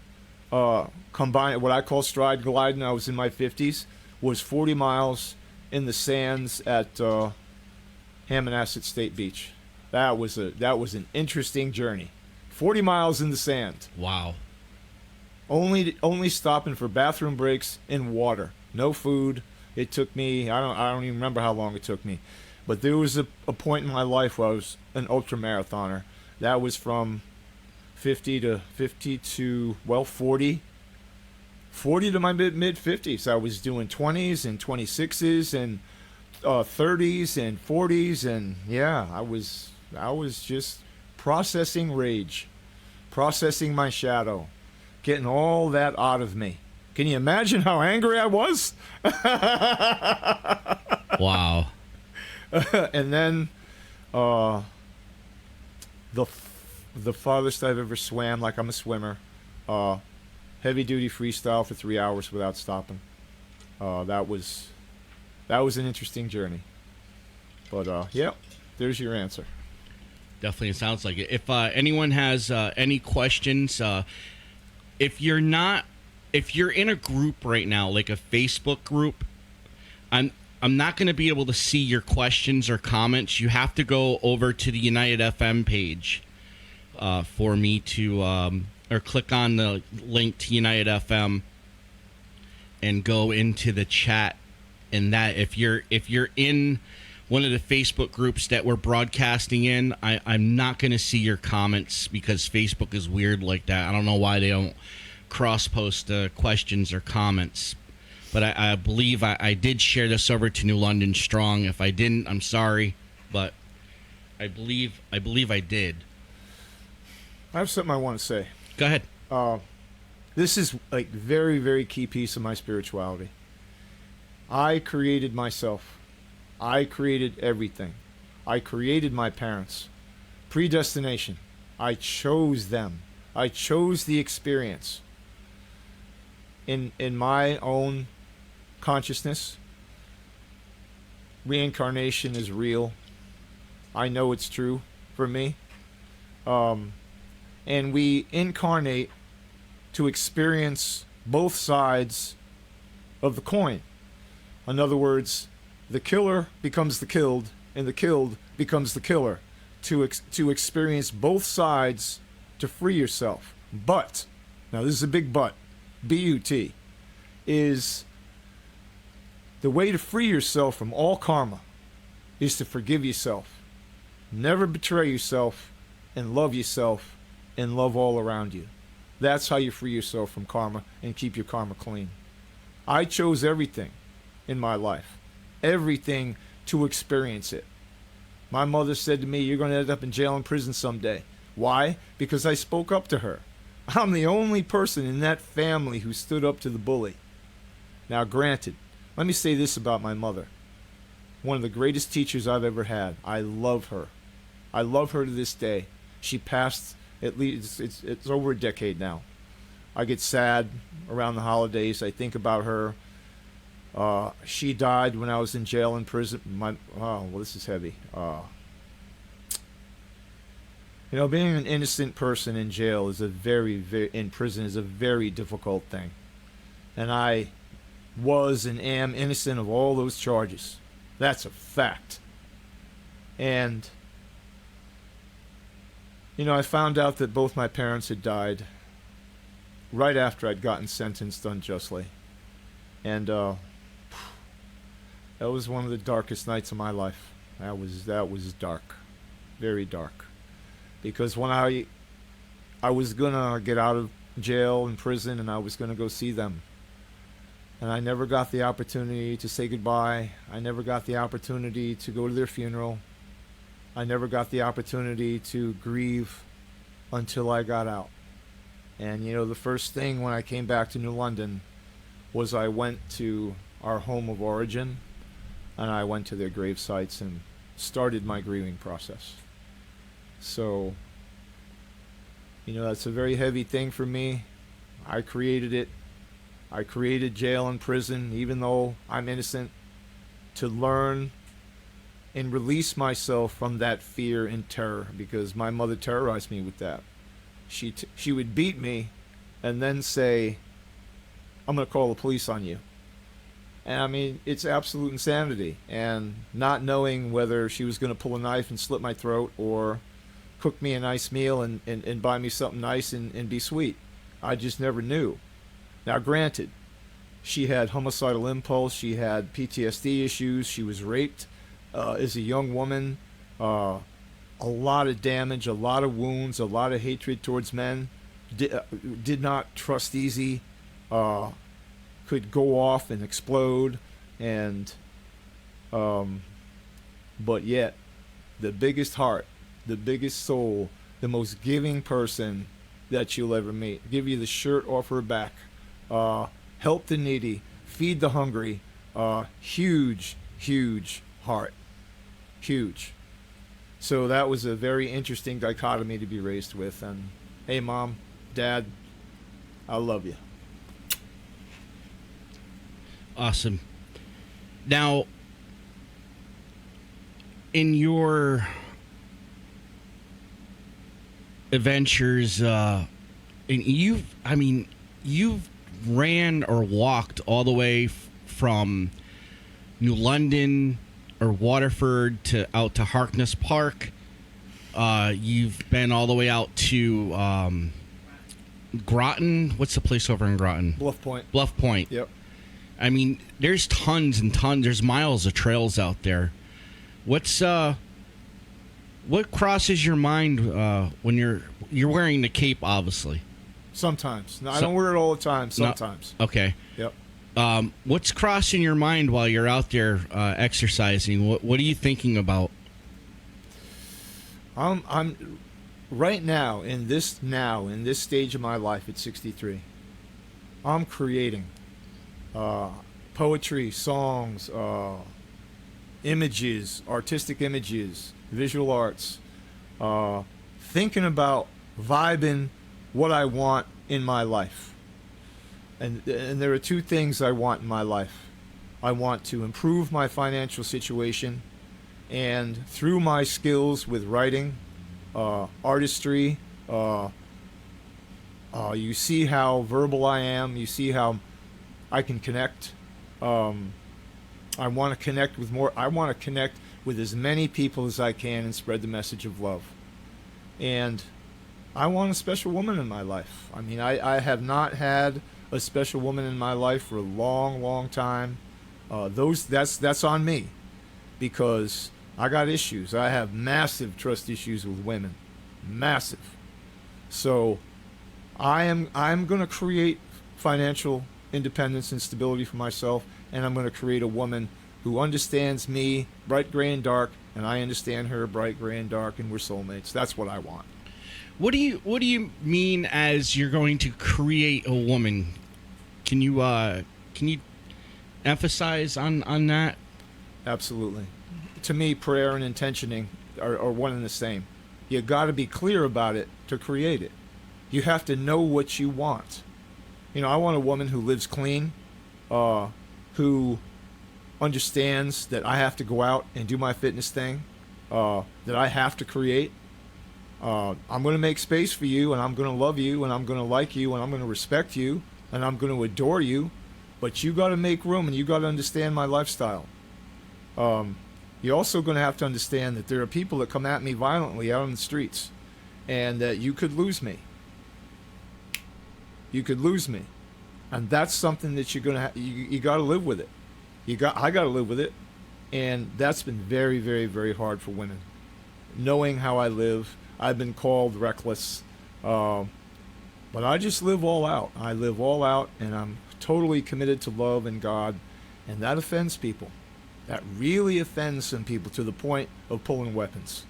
D: combined what I call stride gliding, I was in my 50s, was 40 miles in the sands at Hammonasset State Beach. That was an interesting journey. 40 miles in the sand.
C: Wow.
D: Only stopping for bathroom breaks and water. No food. It took me, I don't even remember how long it took me. But there was a point in my life where I was an ultra marathoner. That was from 40 to my mid 50s. I was doing 20s and 26s and 30s and 40s, and yeah, I was just processing rage, processing my shadow, getting all that out of me. Can you imagine how angry I was?
C: Wow.
D: And then the farthest I've ever swam, like I'm a swimmer, heavy duty freestyle for 3 hours without stopping. That was an interesting journey. But yeah, there's your answer.
C: Definitely sounds like it. If anyone has any questions, if you're in a group right now, like a Facebook group, I'm not going to be able to see your questions or comments. You have to go over to the United FM page for me to, or click on the link to United FM and go into the chat. And that if you're in one of the Facebook groups that we're broadcasting in, I'm not going to see your comments because Facebook is weird like that. I don't know why they don't cross-post questions or comments. But I believe I did share this over to New London Strong. If I didn't, I'm sorry. But I believe I did.
D: I have something I want to say.
C: Go ahead.
D: This is like very, very key piece of my spirituality. I created myself. I created everything. I created my parents. Predestination. I chose them. I chose the experience. In my own consciousness, reincarnation is real. I know it's true for me. And we incarnate to experience both sides of the coin. In other words, the killer becomes the killed, and the killed becomes the killer. To experience both sides to free yourself. But, now this is a big but, B-U-T, is the way to free yourself from all karma is to forgive yourself. Never betray yourself, and love yourself, and love all around you. That's how you free yourself from karma and keep your karma clean. I chose everything in my life. Everything to experience it. My mother said to me, you're going to end up in jail and prison someday. Why? Because I spoke up to her. I'm the only person in that family who stood up to the bully. Now, granted, let me say this about my mother. One of the greatest teachers I've ever had. I love her. I love her to this day. She passed, at least, it's over a decade now. I get sad around the holidays. I think about her. She died when I was in jail and prison. This is heavy. Being an innocent person in jail is in prison is a very difficult thing. And I was and am innocent of all those charges. That's a fact. And, I found out that both my parents had died right after I'd gotten sentenced unjustly. And, that was one of the darkest nights of my life. That was dark, very dark, because when I was gonna get out of jail and prison, and I was gonna go see them, and I never got the opportunity to say goodbye. I never got the opportunity to go to their funeral. I never got the opportunity to grieve until I got out. And the first thing when I came back to New London was I went to our home of origin, and I went to their grave sites and started my grieving process. So, that's a very heavy thing for me. I created it. I created jail and prison, even though I'm innocent, to learn and release myself from that fear and terror, because my mother terrorized me with that. She would beat me and then say, "I'm going to call the police on you." And I mean, it's absolute insanity. And not knowing whether she was going to pull a knife and slit my throat or cook me a nice meal and buy me something nice and be sweet. I just never knew. Now, granted, she had homicidal impulse. She had PTSD issues. She was raped as a young woman. A lot of damage, a lot of wounds, a lot of hatred towards men. Did not trust easy. Could go off and explode, and but yet the biggest heart, the biggest soul, the most giving person that you'll ever meet. Give you the shirt off her back, help the needy, feed the hungry. Huge heart, huge. So that was a very interesting dichotomy to be raised with. And hey, Mom, Dad, I love you.
C: Awesome. Now, in your adventures, and you've ran or walked all the way from New London or Waterford to out to Harkness Park. You've been all the way out to Groton. What's the place over in Groton?
D: Bluff Point.
C: Bluff Point.
D: Yep.
C: I mean, there's tons and tons. There's miles of trails out there. What crosses your mind when you're wearing the cape? Obviously.
D: Sometimes. No, I don't wear it all the time. Sometimes.
C: No, okay.
D: Yep.
C: What's crossing your mind while you're out there exercising? What are you thinking about?
D: I'm right now in this stage of my life at 63. I'm creating poetry, songs, images, artistic images, visual arts, thinking about vibing what I want in my life. And there are two things I want in my life. I want to improve my financial situation, and through my skills with writing, artistry, you see how verbal I am, you see how I can connect. I want to connect with more. I want to connect with as many people as I can and spread the message of love. And I want a special woman in my life. I mean, I have not had a special woman in my life for a long time. That's on me, because I got issues. I have massive trust issues with women, massive. So I'm going to create financial independence and stability for myself, and I'm going to create a woman who understands me, bright, gray, and dark, and I understand her, bright, gray, and dark, and we're soulmates. That's what I want.
C: What do you mean as you're going to create a woman? Can you emphasize on that?
D: Absolutely. To me, prayer and intentioning are one and the same. You got to be clear about it to create it. You have to know what you want. I want a woman who lives clean, who understands that I have to go out and do my fitness thing, that I have to create. I'm going to make space for you, and I'm going to love you, and I'm going to like you, and I'm going to respect you, and I'm going to adore you. But you got to make room, and you got to understand my lifestyle. You're also going to have to understand that there are people that come at me violently out on the streets, and that you could lose me. You could lose me, and that's something that you're gonna you got to live with it. I got to live with it. And that's been very, very, very hard for women. Knowing how I live, I've been called reckless, but I just live all out. I live all out, and I'm totally committed to love and God, and that offends people. That really offends some people to the point of pulling weapons.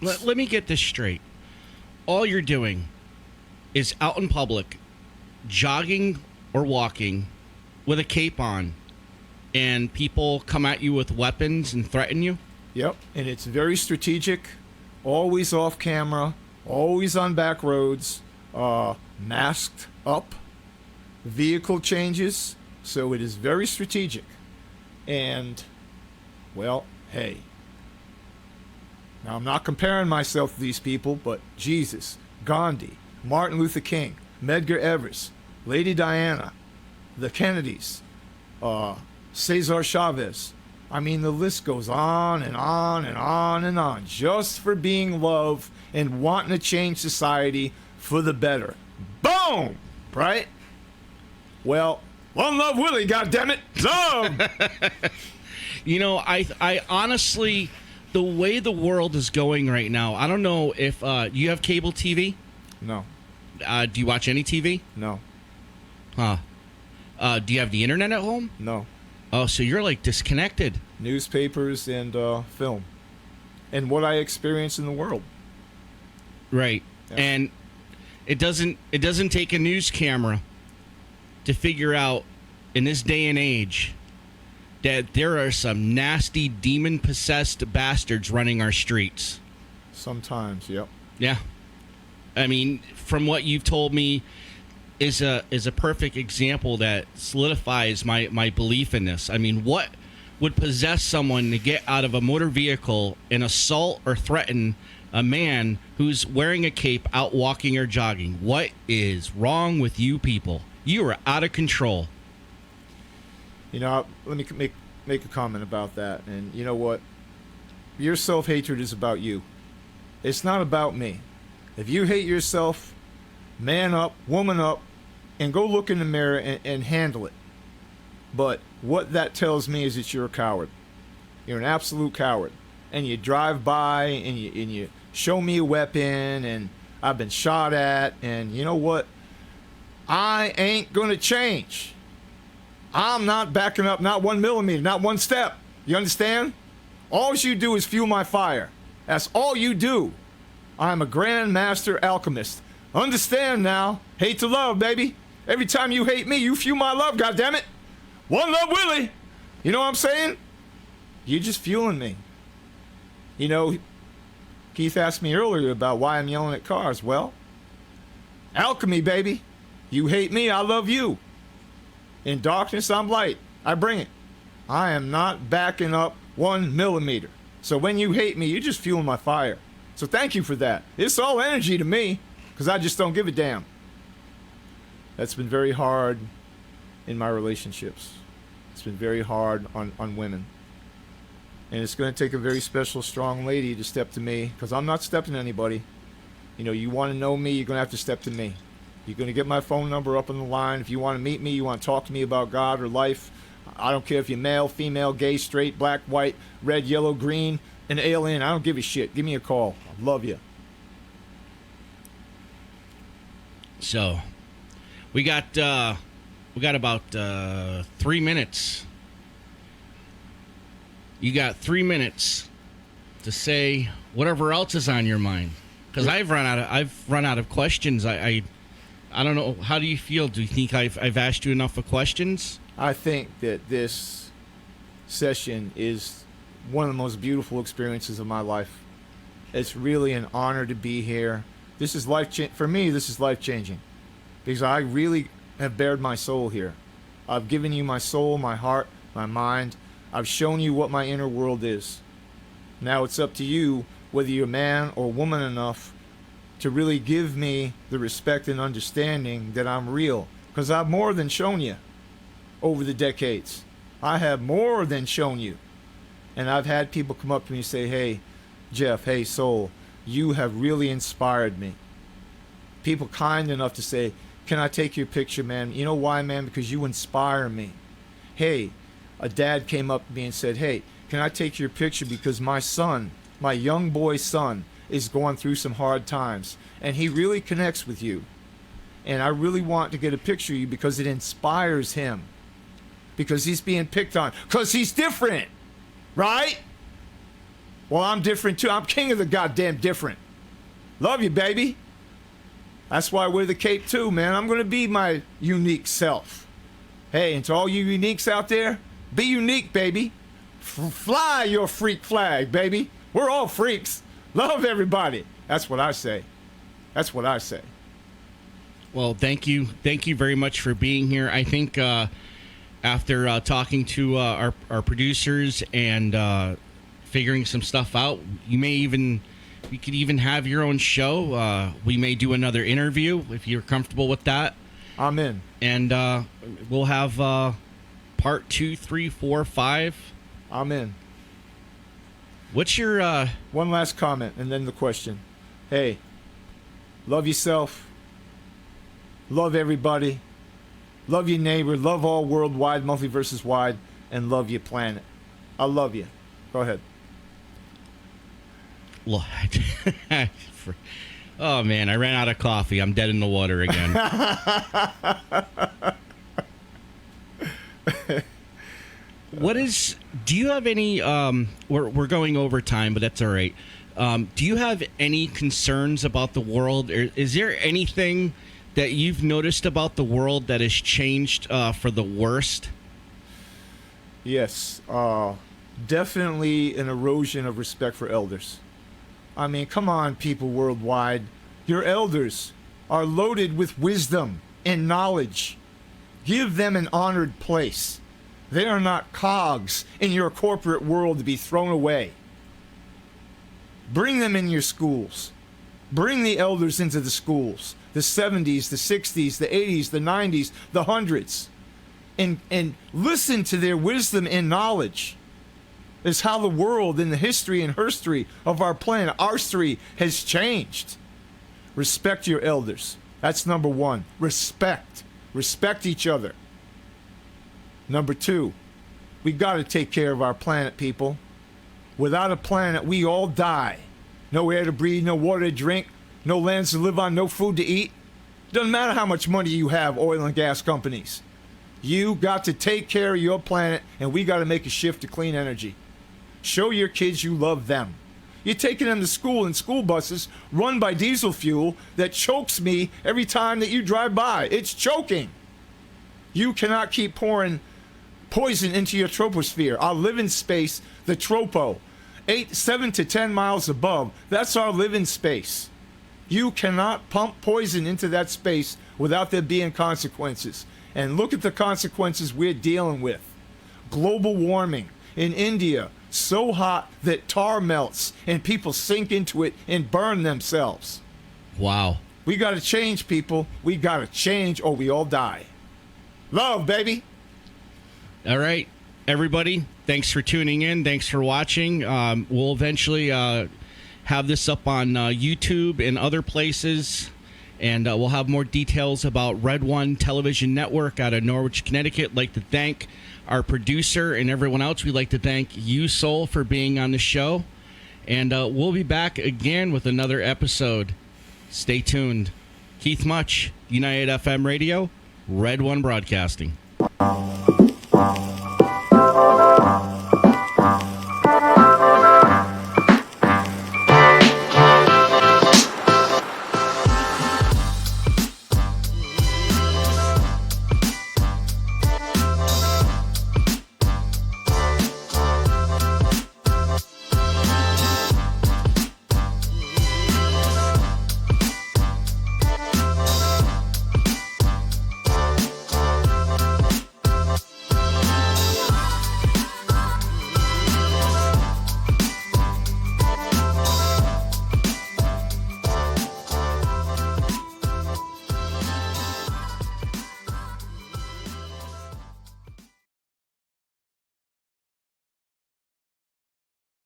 C: Let me get this straight. All you're doing is out in public, jogging or walking with a cape on, and people come at you with weapons and threaten you?
D: Yep, and it's very strategic, always off camera, always on back roads, masked up, vehicle changes, so it is very strategic. And, well, hey. Now, I'm not comparing myself to these people, but Jesus, Gandhi, Martin Luther King, Medgar Evers, Lady Diana, the Kennedys, Cesar Chavez. I mean, the list goes on and on and on and on, just for being love and wanting to change society for the better. Boom! Right? Well, one love Willie, goddammit! Love!
C: You know, I honestly, the way the world is going right now, I don't know if you have cable TV?
D: No.
C: Do you watch any TV?
D: No.
C: Huh. Do you have the internet at home?
D: No.
C: Oh, so you're like disconnected.
D: Newspapers and film. And what I experience in the world.
C: Right.
D: Yeah.
C: And it doesn't take a news camera to figure out in this day and age that there are some nasty demon-possessed bastards running our streets.
D: Sometimes, yep.
C: Yeah. I mean, from what you've told me is a perfect example that solidifies my belief in this. I mean, what would possess someone to get out of a motor vehicle and assault or threaten a man who's wearing a cape out walking or jogging? What is wrong with you people? You are out of control.
D: You know, let me make a comment about that. And you know what? Your self-hatred is about you. It's not about me. If you hate yourself, man up, woman up, and go look in the mirror and handle it. But what that tells me is that you're a coward. You're an absolute coward. And you drive by and you show me a weapon and I've been shot at, and you know what? I ain't gonna change. I'm not backing up, not 1 millimeter, not one step. You understand? All you do is fuel my fire. That's all you do. I'm a grand master alchemist. Understand now. Hate to love, baby. Every time you hate me, you fuel my love, goddammit. One love Willie. You know what I'm saying? You're just fueling me. You know, Keith asked me earlier about why I'm yelling at cars. Well, alchemy, baby. You hate me, I love you. In darkness, I'm light. I bring it. I am not backing up 1 millimeter. So when you hate me, you're just fueling my fire. So thank you for that. It's all energy to me, because I just don't give a damn. That's been very hard in my relationships. It's been very hard on women. And it's going to take a very special, strong lady to step to me, because I'm not stepping to anybody. You know, you want to know me, you're going to have to step to me. You're going to get my phone number up on the line. If you want to meet me, you want to talk to me about God or life, I don't care if you're male, female, gay, straight, black, white, red, yellow, green, an alien. I don't give a shit. Give me a call. I love you.
C: So, we got about 3 minutes. You got 3 minutes to say whatever else is on your mind, because I've run out of questions. I don't know. How do you feel? Do you think I've asked you enough of questions?
D: I think that this session is one of the most beautiful experiences of my life. It's really an honor to be here. This is for me, this is life-changing, because I really have bared my soul here. I've given you my soul, my heart, my mind. I've shown you what my inner world is. Now it's up to you, whether you're man or woman enough, to really give me the respect and understanding that I'm real, because I've more than shown you over the decades. I have more than shown you. And I've had people come up to me and say, hey, Jeff, hey, Soul, you have really inspired me. People kind enough to say, can I take your picture, man? You know why, man? Because you inspire me. Hey, a dad came up to me and said, "Hey, can I take your picture because my son, my young boy son, is going through some hard times, and he really connects with you. And I really want to get a picture of you because it inspires him. Because he's being picked on. Because he's different. Right? Well, I'm different too. I'm king of the goddamn different. Love you, baby. That's why I wear the cape too, man. I'm going to be my unique self. Hey, and to all you uniques out there, be unique, baby. Fly your freak flag, baby. We're all freaks. Love everybody. That's what I say. That's what I say.
C: Well, thank you. Thank you very much for being here. I think after talking to our producers and figuring some stuff out, you could even have your own show. We may do another interview if you're comfortable with that.
D: I'm in.
C: And we'll have part 2, 3, 4, 5.
D: I'm in.
C: What's your...
D: One last comment and then the question. Hey, love yourself. Love everybody. Love your neighbor. Love all worldwide, monthly versus wide. And love your planet. I love you. Go ahead.
C: Oh, man, I ran out of coffee. I'm dead in the water again. Do you have any, we're going over time, but that's all right. Do you have any concerns about the world? Or is there anything that you've noticed about the world that has changed for the worst?
D: Yes. Definitely an erosion of respect for elders. I mean, come on, people worldwide. Your elders are loaded with wisdom and knowledge. Give them an honored place. They are not cogs in your corporate world to be thrown away. Bring them in your schools. Bring the elders into the schools. The 70s, the 60s, the 80s, the 90s, the 100s. And listen to their wisdom and knowledge. Is how the world and the history and herstory of our planet, our history, has changed. Respect your elders. That's number one. Respect. Respect each other. Number two, we got to take care of our planet, people. Without a planet, we all die. No air to breathe, no water to drink, no lands to live on, no food to eat. Doesn't matter how much money you have, oil and gas companies. You got to take care of your planet, and we got to make a shift to clean energy. Show your kids you love them. You're taking them to school in school buses run by diesel fuel that chokes me every time that you drive by. It's choking. You cannot keep pouring poison into your troposphere, our living space, the tropo. 7 to 10 miles above, that's our living space. You cannot pump poison into that space without there being consequences. And look at the consequences we're dealing with. Global warming in India. So hot that tar melts and people sink into it and burn themselves.
C: Wow.
D: We got to change, people. We got to change or we all die. Love, baby.
C: All right, everybody. Thanks for tuning in. Thanks for watching. We'll eventually have this up on YouTube and other places. And we'll have more details about Red One Television Network out of Norwich, Connecticut. I'd like to thank our producer and everyone else. We'd like to thank you, Soul, for being on the show. And we'll be back again with another episode. Stay tuned. Keith Much, United FM Radio, Red One Broadcasting.